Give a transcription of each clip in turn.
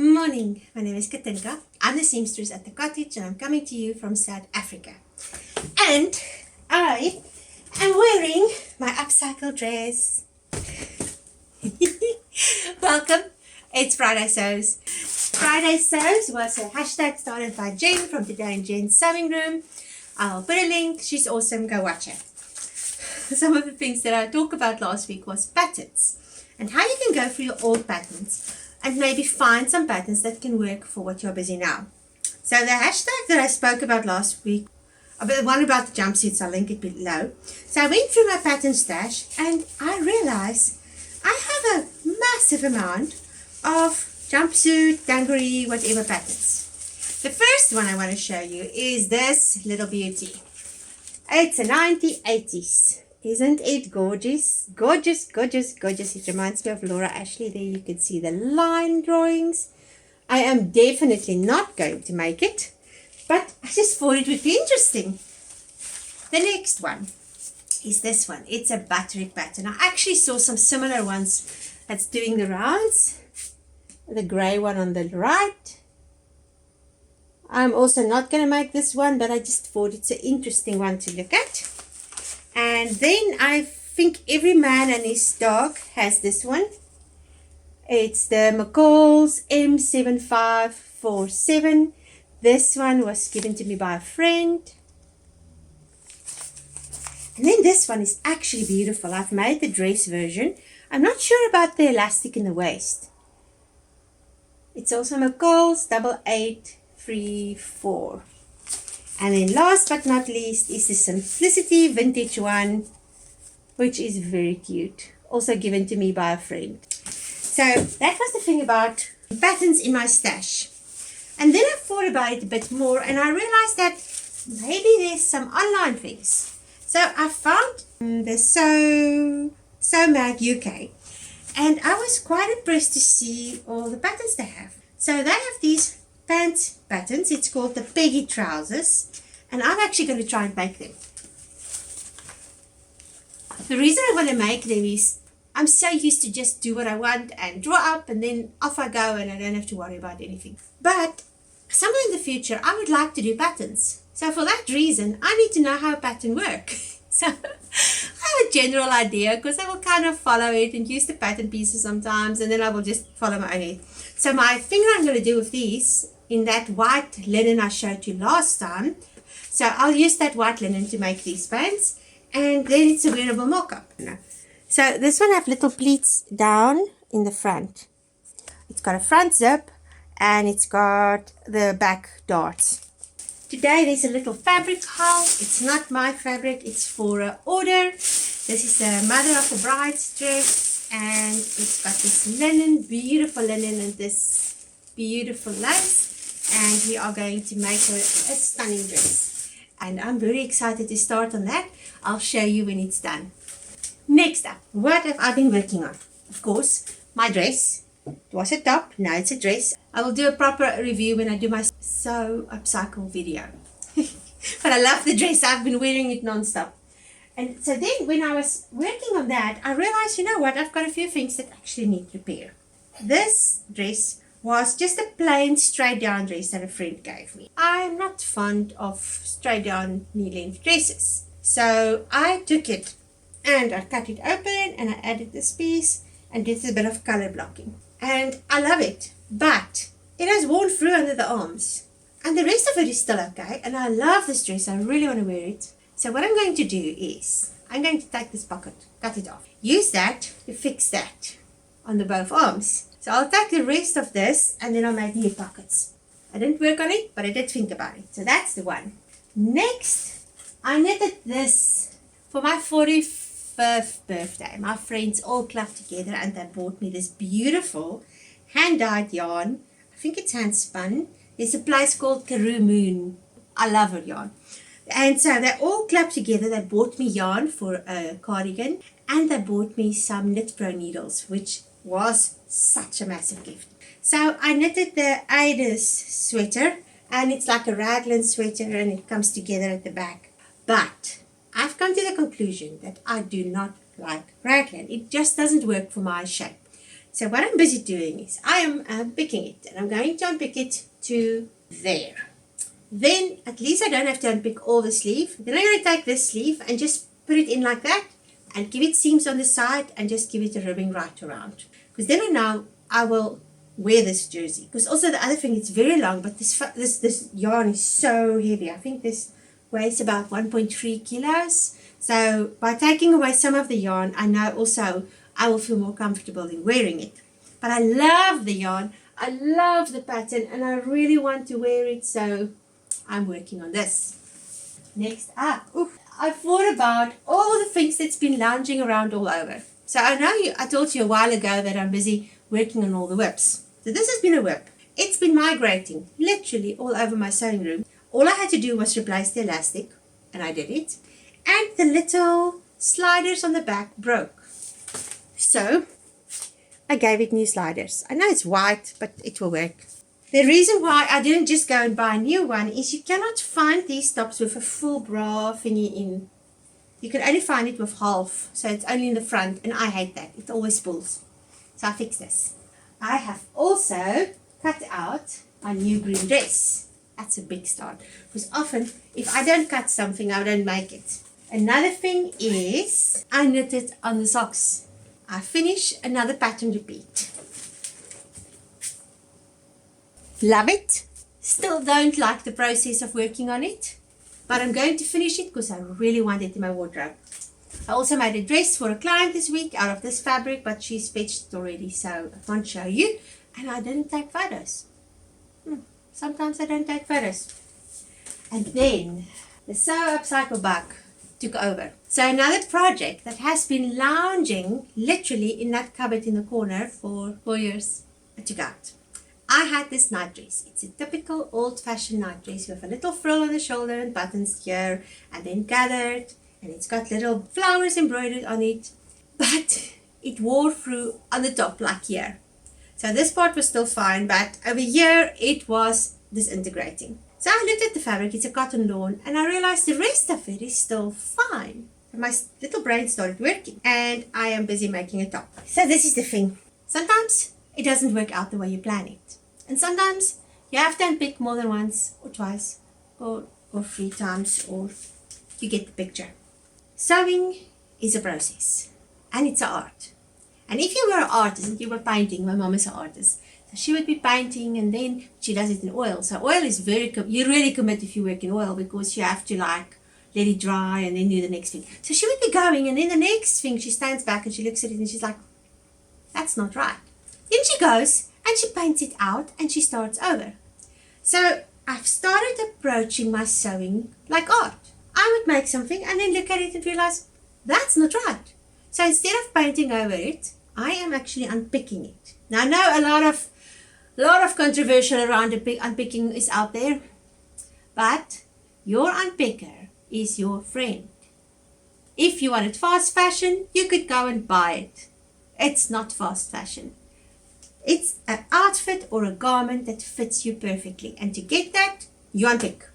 morning, my name is Katinka. I'm the seamstress at the cottage and I'm coming to you from South Africa. And I am wearing my upcycle dress. Welcome, it's Friday Sews. Friday Sews was a hashtag started by Jen from Today in Jen's Sewing Room. I'll put a link, she's awesome, go watch her. Some of the things that I talked about last week was patterns and how you can go through your old patterns and maybe find some patterns that can work for what you're busy now. So the hashtag that I spoke about last week, the one about the jumpsuits, I'll link it below. So I went through my pattern stash and I realized I have a massive amount of jumpsuit, dungaree, whatever patterns. The first one I want to show you is this little beauty. It's a 1980s. Isn't it gorgeous? Gorgeous, gorgeous, gorgeous. It reminds me of Laura Ashley. There you can see the line drawings. I am definitely not going to make it, but I just thought it would be interesting. The next one is this one. It's a batik pattern. I actually saw some similar ones that's doing the rounds. The grey one on the right. I'm also not going to make this one, but I just thought it's an interesting one to look at. And then I think every man and his dog has this one. It's the McCall's M7547. This one was given to me by a friend. And then this one is actually beautiful. I've made the dress version. I'm not sure about the elastic in the waist. It's also McCall's 8834. And then last but not least is the Simplicity vintage one, which is very cute. Also given to me by a friend. So that was the thing about patterns in my stash. And then I thought about it a bit more and I realized that maybe there's some online things. So I found the Sew Mag UK. And I was quite impressed to see all the patterns they have. So they have these pants patterns. It's called the Peggy trousers, and I'm actually going to try and make them. The reason I want to make them is I'm so used to just do what I want and draw up and then off I go and I don't have to worry about anything. But somewhere in the future I would like to do patterns. So for that reason I need to know how a pattern works. So I have a general idea because I will kind of follow it and use the pattern pieces sometimes and then I will just follow my own head. So my thing I'm going to do with these in that white linen I showed you last time. So I'll use that white linen to make these pants and then it's a wearable mock-up. So this one have little pleats down in the front. It's got a front zip and it's got the back darts. Today there's a little fabric haul. It's not my fabric, it's for an order. This is the mother of the bride's dress and it's got this linen, beautiful linen and this beautiful lace. And we are going to make her a stunning dress. And I'm very excited to start on that. I'll show you when it's done. Next up, what have I been working on? Of course, my dress. It was a top, now it's a dress. I will do a proper review when I do my Sew Upcycle video. But I love the dress, I've been wearing it non-stop. And so then when I was working on that, I realized, you know what, I've got a few things that actually need repair. This dress was just a plain straight down dress that a friend gave me. I'm not fond of straight down knee-length dresses. So I took it and I cut it open and I added this piece and did a bit of color blocking. And I love it, but it has worn through under the arms. And the rest of it is still okay. And I love this dress, I really want to wear it. So what I'm going to do is, I'm going to take this pocket, cut it off. Use that to fix that on the both arms. So I'll take the rest of this and then I'll make new pockets. I didn't work on it, but I did think about it. So that's the one. Next, I knitted this for my 45th birthday. My friends all clubbed together and they bought me this beautiful hand-dyed yarn. I think it's hand spun. There's a place called Karoo Moon. I love her yarn. And so they all clubbed together. They bought me yarn for a cardigan and they bought me some Knit Pro needles, which was such a massive gift. So I knitted the Ada's sweater and it's like a raglan sweater and it comes together at the back. But I've come to the conclusion that I do not like raglan. It just doesn't work for my shape. So what I'm busy doing is I am unpicking it, and I'm going to unpick it to there. Then at least I don't have to unpick all the sleeve. Then I'm going to take this sleeve and just put it in like that and give it seams on the side and just give it a ribbing right around. Because then I know I will wear this jersey. Because also the other thing, it's very long, but this yarn is so heavy. I think this weighs about 1.3 kilos. So by taking away some of the yarn, I know also I will feel more comfortable in wearing it. But I love the yarn. I love the pattern, and I really want to wear it, so I'm working on this. Next up, I thought about all the things that's been lounging around all over. So I know I told you a while ago that I'm busy working on all the whips. So this has been a whip. It's been migrating literally all over my sewing room. All I had to do was replace the elastic, and I did it. And the little sliders on the back broke. So I gave it new sliders. I know it's white, but it will work. The reason why I didn't just go and buy a new one is you cannot find these tops with a full bra thingy in. You can only find it with half, so it's only in the front, and I hate that. It always pulls. So I fixed this. I have also cut out my new green dress. That's a big start, because often if I don't cut something, I don't make it. Another thing is I knitted on the socks. I finish another pattern repeat. Love it. Still don't like the process of working on it, but I'm going to finish it because I really want it in my wardrobe. I also made a dress for a client this week out of this fabric, but she's fetched it already, so I can't show you. And I didn't take photos. Sometimes I don't take photos. And then the sew upcycle bug took over. So another project that has been lounging literally in that cupboard in the corner for 4 years. I took out. I had this night dress. It's a typical old-fashioned night dress with a little frill on the shoulder and buttons here and then gathered, and it's got little flowers embroidered on it, but it wore through on the top like here. So this part was still fine, but over here it was disintegrating. So I looked at the fabric, it's a cotton lawn, and I realized the rest of it is still fine. And my little brain started working, and I am busy making a top. So this is the thing. Sometimes it doesn't work out the way you plan it. And sometimes you have to unpick more than once or twice or 3 times, or you get the picture. Sewing is a process, and it's an art. And if you were an artist and you were painting, my mom is an artist, so she would be painting, and then she does it in oil. So oil is you really commit if you work in oil, because you have to like let it dry and then do the next thing. So she would be going, and then the next thing she stands back and she looks at it and she's like, that's not right. Then she goes and she paints it out and she starts over. So I've started approaching my sewing like art. I would make something and then look at it and realize that's not right. So instead of painting over it, I am actually unpicking it. Now I know a lot of controversial around unpicking is out there, but your unpicker is your friend. If you wanted fast fashion, you could go and buy it. It's not fast fashion. It's an outfit or a garment that fits you perfectly. And to get that, you unpick.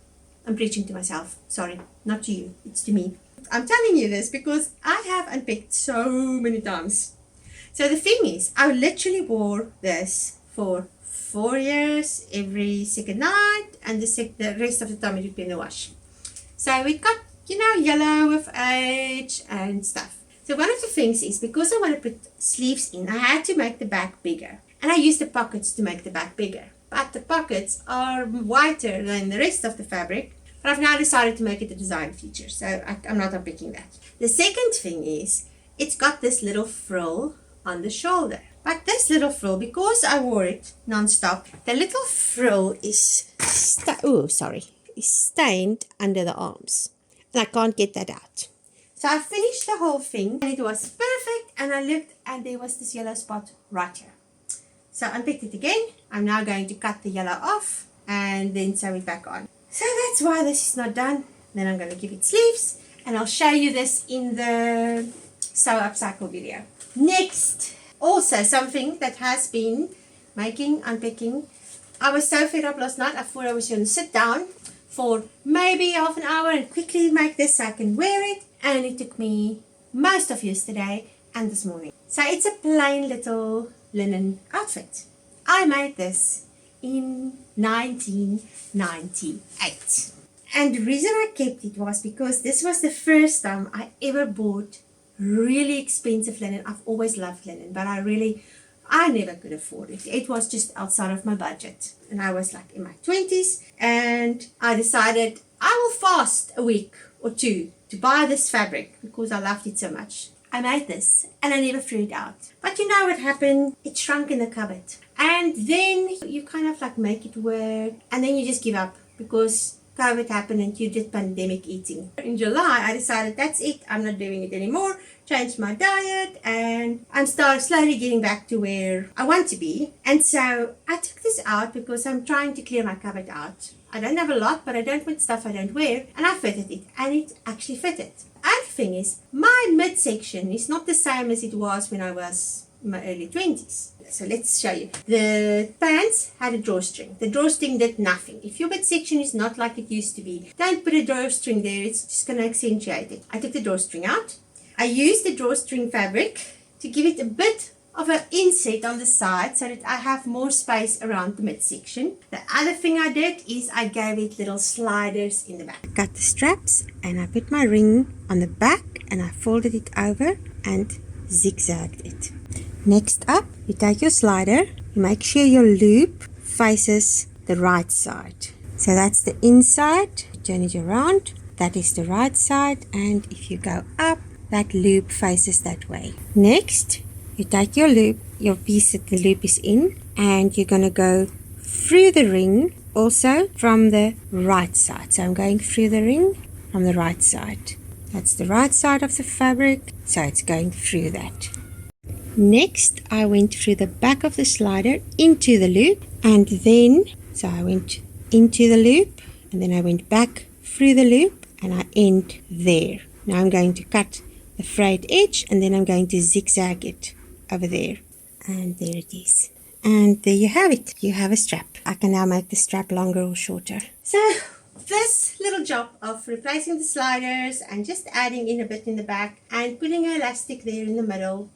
I'm preaching to myself. Sorry, not to you. It's to me. I'm telling you this because I have unpicked so many times. So the thing is, I literally wore this for 4 years, every second night, and the rest of the time it would be in the wash. So it got, yellow with age and stuff. So one of the things is, because I want to put sleeves in, I had to make the back bigger. And I used the pockets to make the back bigger. But the pockets are whiter than the rest of the fabric. But I've now decided to make it a design feature, so I'm not unpicking that. The second thing is, it's got this little frill on the shoulder. But this little frill, because I wore it non-stop, the little frill is stained under the arms. And I can't get that out. So I finished the whole thing, and it was perfect, and I looked, and there was this yellow spot right here. So I unpicked it again. I'm now going to cut the yellow off, and then sew it back on. So that's why this is not done. Then I'm going to give it sleeves, and I'll show you this in the sew upcycle video. Next, also something that has been unpicking. I was so fed up last night, I thought I was going to sit down for maybe half an hour and quickly make this so I can wear it. And it took me most of yesterday and this morning. So it's a plain little linen outfit. I made this in 1998. And the reason I kept it was because this was the first time I ever bought really expensive linen. I've always loved linen, but I never could afford it. It was just outside of my budget. And I was like in my 20s, and I decided I will fast a week or two to buy this fabric because I loved it so much. I made this and I never threw it out. But you know what happened? It shrunk in the cupboard. And then you kind of like make it work, and then you just give up because COVID happened and you did pandemic eating. In July, I decided that's it. I'm not doing it anymore. Changed my diet, and I'm slowly getting back to where I want to be. And so I took this out because I'm trying to clear my cupboard out. I don't have a lot, but I don't want stuff I don't wear. And I fitted it, and it actually fitted. Other thing is, my midsection is not the same as it was when I was in my early 20s. So let's show you. The pants had a drawstring. The drawstring did nothing. If your midsection is not like it used to be, don't put a drawstring there. It's just going to accentuate it. I took the drawstring out. I used the drawstring fabric to give it a bit of an inset on the side so that I have more space around the midsection. The other thing I did is I gave it little sliders in the back. I cut the straps and I put my ring on the back and I folded it over and zigzagged it. Next up, you take your slider, you make sure your loop faces the right side. So that's the inside, turn it around, that is the right side, and if you go up, that loop faces that way. Next, you take your loop, your piece that the loop is in, and you're going to go through the ring also from the right side. So I'm going through the ring from the right side. That's the right side of the fabric, so it's going through that. Next, I went through the back of the slider into the loop, and then, so I went into the loop, and then I went back through the loop, and I end there. Now I'm going to cut the frayed edge, and then I'm going to zigzag it over there, and there it is. And there you have it. You have a strap. I can now make the strap longer or shorter. So this little job of replacing the sliders and just adding in a bit in the back and putting an elastic there in the middle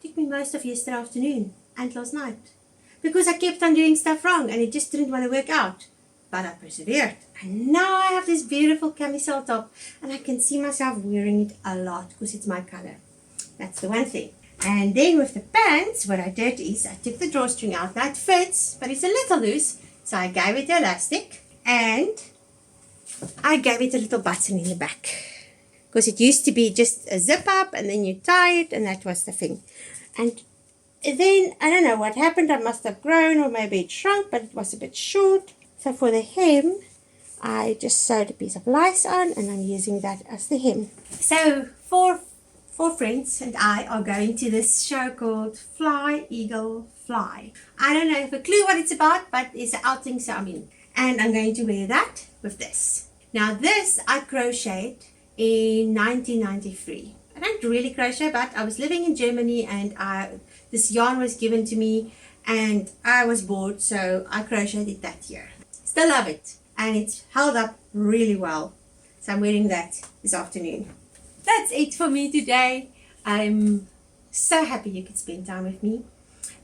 took me most of yesterday afternoon and last night, because I kept on doing stuff wrong and it just didn't want to work out. But I persevered, and now I have this beautiful camisole top, and I can see myself wearing it a lot because it's my color. That's the one thing. And then with the pants, what I did is I took the drawstring out. Now it fits, but it's a little loose, so I gave it elastic and I gave it a little button in the back, because it used to be just a zip up and then you tie it, and that was the thing. And then I don't know what happened. I must have grown, or maybe it shrunk, but it was a bit short. So for the hem, I just sewed a piece of lace on, and I'm using that as the hem. So four friends and I are going to this show called Fly, Eagle, Fly. I don't have a clue what it's about, but it's an outing, so I'm in. And I'm going to wear that with this. Now this I crocheted in 1993. I don't really crochet, but I was living in Germany, and this yarn was given to me, and I was bored, so I crocheted it that year. Still love it, and it's held up really well. So I'm wearing that this afternoon. That's it for me today. I'm so happy you could spend time with me.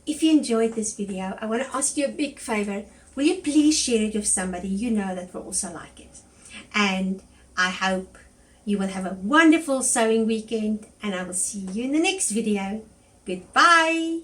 If you enjoyed this video, I want to ask you a big favor. Will you please share it with somebody you know that will also like it? And I hope you will have a wonderful sewing weekend, and I will see you in the next video. Goodbye.